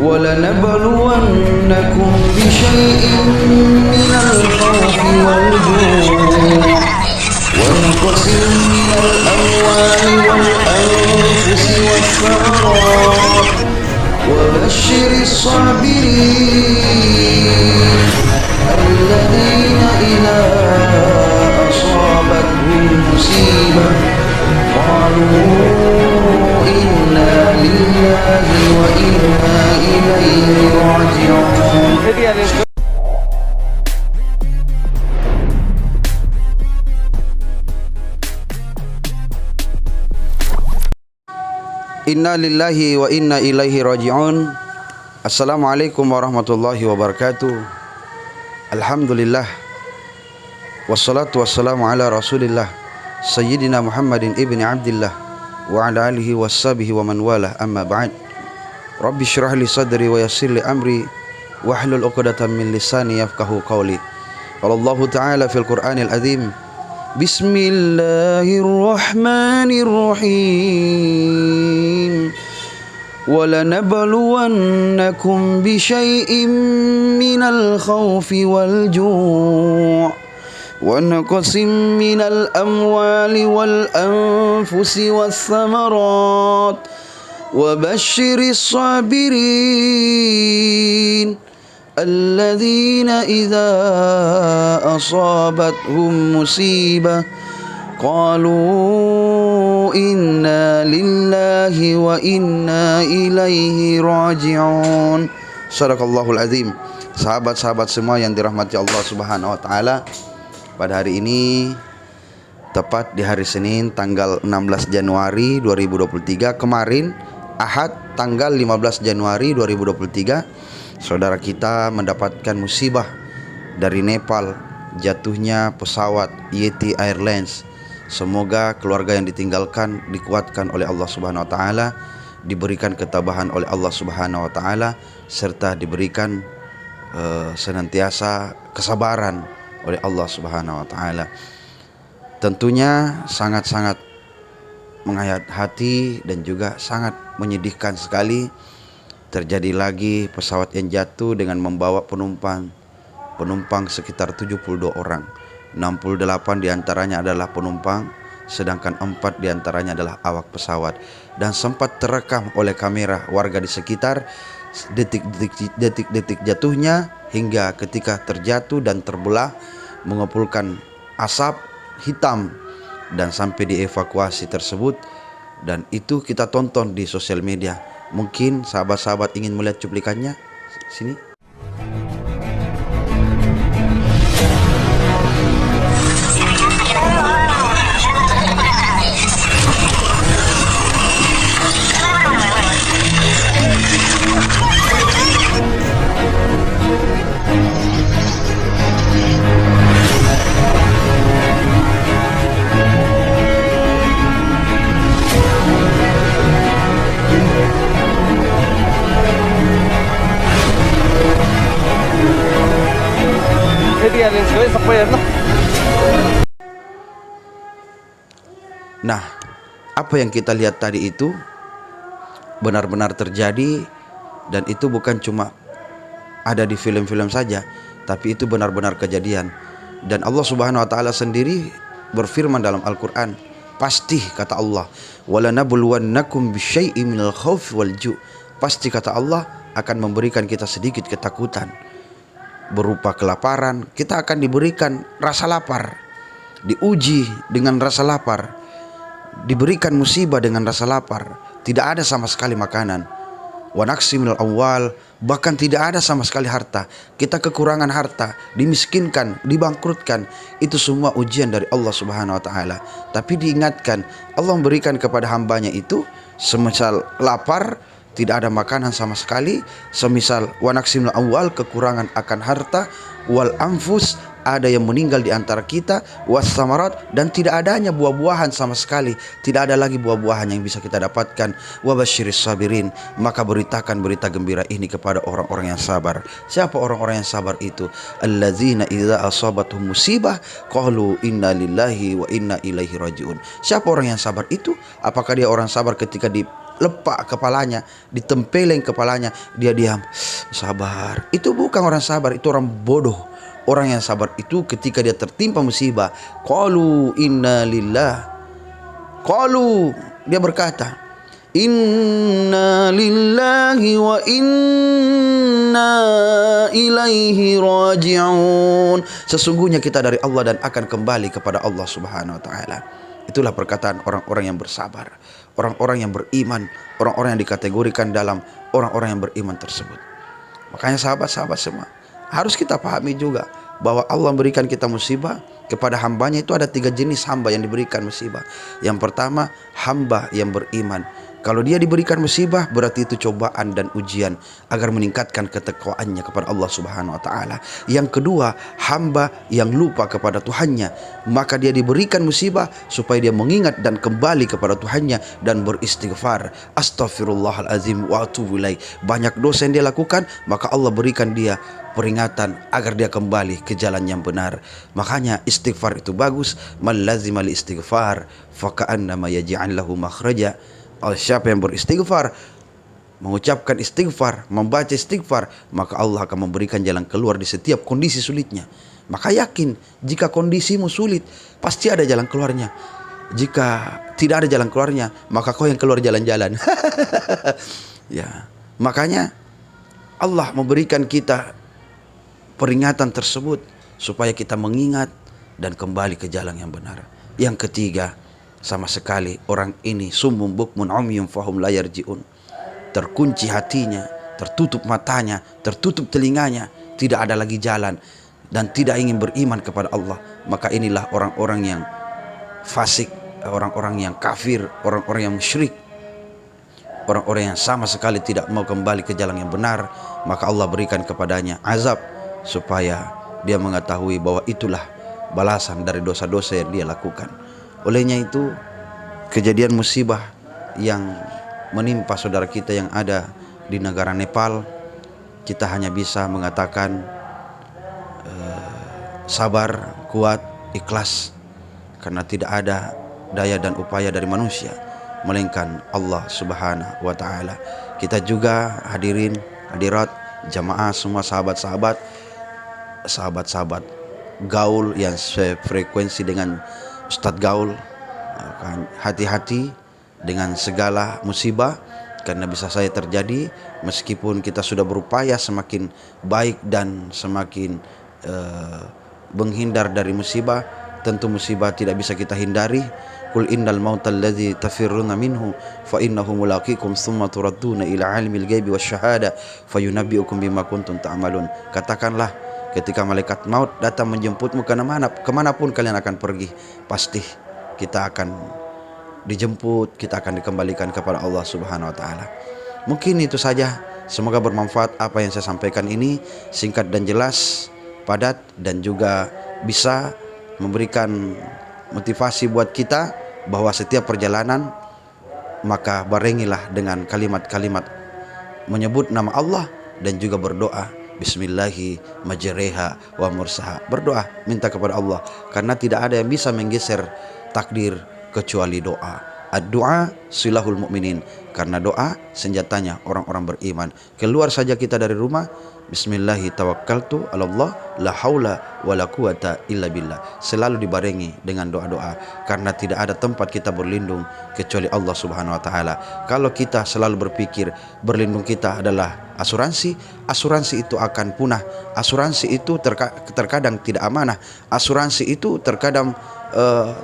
ولنبلونكم بشيء من الخوف والجوع ونقص من الأموال والأنفس والثمرات وبشر الصابرين الذين إذا أصابتهم مصيبة قالوا إنا لله وإنا إليه راجعون. Inna lillahi wa inna ilaihi raji'un. Assalamualaikum warahmatullahi wabarakatuh. Alhamdulillah wassalatu wassalamu ala rasulillah Sayyidina Muhammadin ibni Abdillah wa ala alihi wassabihi wa man walah, amma ba'd. Rabbi syrah li sadri wa yassir li amri wahlul uqdatan min lisani yafqahu qawli. Qala Allah ta'ala fil Qur'anil azim, Bismillahirrahmanirrahim. وَلَنَبْلُوَنَّكُمْ بِشَيْءٍ مِّنَ الْخَوْفِ وَالْجُوعِ وَنَقْصٍ مِّنَ الْأَمْوَالِ وَالْأَنفُسِ وَالثَّمَرَاتِ وَبَشِّرِ الصَّابِرِينَ الَّذِينَ إِذَا أَصَابَتْهُمْ مُصِيبَةٌ قالوا إنا لله وإنا إليه راجعون. Sadaqallahul azim. Sahabat-sahabat semua yang dirahmati Allah Subhanahu wa taala, pada hari ini tepat di hari Senin tanggal 16 Januari 2023, kemarin Ahad tanggal 15 Januari 2023, saudara kita mendapatkan musibah dari Nepal, jatuhnya pesawat Yeti Airlines. Semoga keluarga yang ditinggalkan dikuatkan oleh Allah Subhanahu wa taala, diberikan ketabahan oleh Allah Subhanahu wa taala, serta diberikan senantiasa kesabaran oleh Allah Subhanahu wa taala. Tentunya sangat-sangat menghayat hati dan juga sangat menyedihkan sekali terjadi lagi pesawat yang jatuh dengan membawa penumpang sekitar 72 orang. 68 diantaranya adalah penumpang, sedangkan 4 diantaranya adalah awak pesawat, dan sempat terekam oleh kamera warga di sekitar detik-detik jatuhnya hingga ketika terjatuh dan terbelah mengepulkan asap hitam dan sampai dievakuasi tersebut, dan itu kita tonton di sosial media. Mungkin sahabat-sahabat ingin melihat cuplikannya, sini. Nah, apa yang kita lihat tadi itu benar-benar terjadi, dan itu bukan cuma ada di film-film saja, tapi itu benar-benar kejadian. Dan Allah Subhanahu wa taala sendiri berfirman dalam Al-Qur'an, pasti kata Allah, walanabluwannakum bisyai'im minal khaufi wal ju'. Pasti kata Allah akan memberikan kita sedikit ketakutan berupa kelaparan. Kita akan diberikan rasa lapar, diuji dengan rasa lapar, diberikan musibah dengan rasa lapar, tidak ada sama sekali makanan. Wa naqsi minal amwal, bahkan tidak ada sama sekali harta. Kita kekurangan harta, dimiskinkan, dibangkrutkan. Itu semua ujian dari Allah Subhanahu wa taala. Tapi diingatkan, Allah memberikan kepada hambanya itu semisal lapar, tidak ada makanan sama sekali, semisal wa naqsi minal amwal, kekurangan akan harta, wal anfus, ada yang meninggal di antara kita, wassamarat, dan tidak adanya buah-buahan sama sekali, tidak ada lagi buah-buahan yang bisa kita dapatkan. Wabasyiris sabirin, maka beritakan berita gembira ini kepada orang-orang yang sabar. Siapa orang-orang yang sabar itu? Allazina idza asabatuhum musibah qalu inna lillahi wa inna ilaihi rajiun. Siapa orang yang sabar itu? Apakah dia orang sabar ketika lepak kepalanya, ditempeleng kepalanya, dia diam, sabar. Itu bukan orang sabar, itu orang bodoh. Orang yang sabar itu ketika dia tertimpa musibah, qalu inna lillah, qalu, dia berkata, inna lillahi wa inna ilaihi raji'un. Sesungguhnya kita dari Allah dan akan kembali kepada Allah Subhanahu wa taala. Itulah perkataan orang-orang yang bersabar, orang-orang yang beriman, orang-orang yang dikategorikan dalam orang-orang yang beriman tersebut. Makanya sahabat-sahabat semua, harus kita pahami juga bahwa Allah memberikan kita musibah kepada hambanya. Itu ada 3 jenis hamba yang diberikan musibah. Yang pertama, hamba yang beriman. Kalau dia diberikan musibah, berarti itu cobaan dan ujian agar meningkatkan ketakwaannya kepada Allah Subhanahu wa taala. Yang kedua, hamba yang lupa kepada Tuhannya, maka dia diberikan musibah supaya dia mengingat dan kembali kepada Tuhannya dan beristighfar. Astaghfirullahalazim wa atubu ilaih. Banyak dosa yang dia lakukan, maka Allah berikan dia peringatan agar dia kembali ke jalan yang benar. Makanya istighfar itu bagus. Man lazimal istighfar faka'annama yaj'al lahu makhraja. Siapa yang beristighfar, mengucapkan istighfar, membaca istighfar, maka Allah akan memberikan jalan keluar di setiap kondisi sulitnya. Maka yakin, jika kondisimu sulit, pasti ada jalan keluarnya. Jika tidak ada jalan keluarnya, maka kau yang keluar jalan-jalan. Ya, makanya Allah memberikan kita peringatan tersebut supaya kita mengingat dan kembali ke jalan yang benar. Yang ketiga, sama sekali orang ini summum bukmun umyum fahum la yarji'un. Terkunci hatinya, tertutup matanya, tertutup telinganya, tidak ada lagi jalan dan tidak ingin beriman kepada Allah. Maka inilah orang-orang yang fasik, orang-orang yang kafir, orang-orang yang musyrik, orang-orang yang sama sekali tidak mau kembali ke jalan yang benar. Maka Allah berikan kepadanya azab supaya dia mengetahui bahwa itulah balasan dari dosa-dosa yang dia lakukan. Olehnya itu, kejadian musibah yang menimpa saudara kita yang ada di negara Nepal, kita hanya bisa mengatakan sabar, kuat, ikhlas, karena tidak ada daya dan upaya dari manusia melainkan Allah Subhanahu wa taala. Kita juga hadirin, hadirat, jamaah semua, sahabat-sahabat gaul yang sefrekuensi dengan Ustadz Gaul, hati-hati dengan segala musibah, karena bisa saja terjadi. Meskipun kita sudah berupaya semakin baik dan semakin menghindar dari musibah, tentu musibah tidak bisa kita hindari. Qul innal mautal ladzi tafirruna minhu fa innahu mulaqikum tsumma turadduna ila alimil ghaibi wasyahada fayunabbiukum bima kuntum ta'malun. Katakanlah, ketika malaikat maut datang menjemputmu kemanapun kalian akan pergi, pasti kita akan dijemput, kita akan dikembalikan kepada Allah Subhanahu wa taala. Mungkin itu saja. Semoga bermanfaat apa yang saya sampaikan ini, singkat dan jelas, padat, dan juga bisa memberikan motivasi buat kita bahwa setiap perjalanan maka barengilah dengan kalimat-kalimat menyebut nama Allah dan juga berdoa. Bismillahi majreha wa mursaha. Berdoa, minta kepada Allah, karena tidak ada yang bisa menggeser takdir kecuali doa. Ad-du'a silahul mu'minin, karena doa senjatanya orang-orang beriman. Keluar saja kita dari rumah, Bismillahi tawakkaltu ala Allah la haula wala quwata illa billah. Selalu dibarengi dengan doa-doa, karena tidak ada tempat kita berlindung kecuali Allah Subhanahu wa taala. Kalau kita selalu berpikir berlindung kita adalah asuransi, asuransi itu akan punah. Asuransi itu terkadang tidak amanah. Asuransi itu terkadang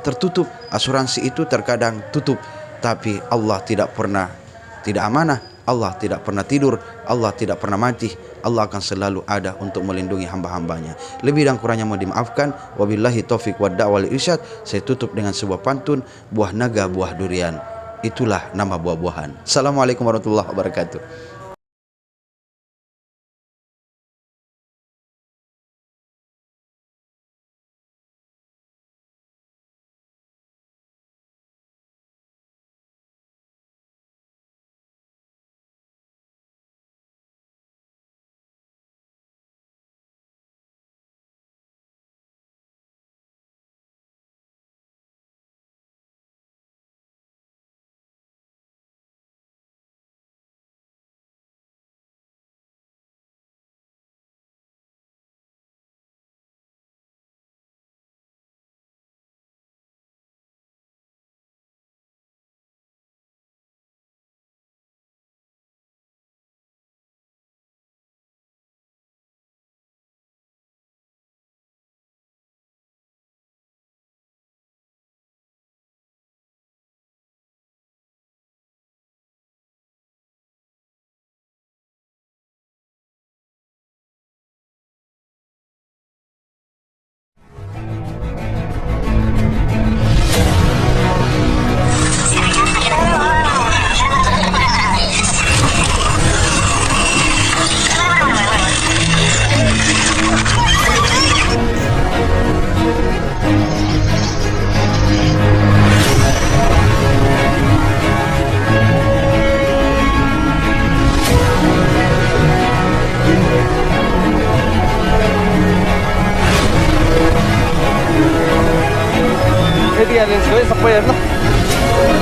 tertutup. Asuransi itu terkadang tutup. Tapi Allah tidak pernah tidak amanah. Allah tidak pernah tidur. Allah tidak pernah mati. Allah akan selalu ada untuk melindungi hamba-hambanya. Lebih dan kurangnya mau dimaafkan. Wabillahi taufiq wa da'wal irsyad. Saya tutup dengan sebuah pantun, buah naga buah durian, itulah nama buah-buahan. Assalamualaikum warahmatullahi wabarakatuh. 헤딩하는 거에 삭발했나?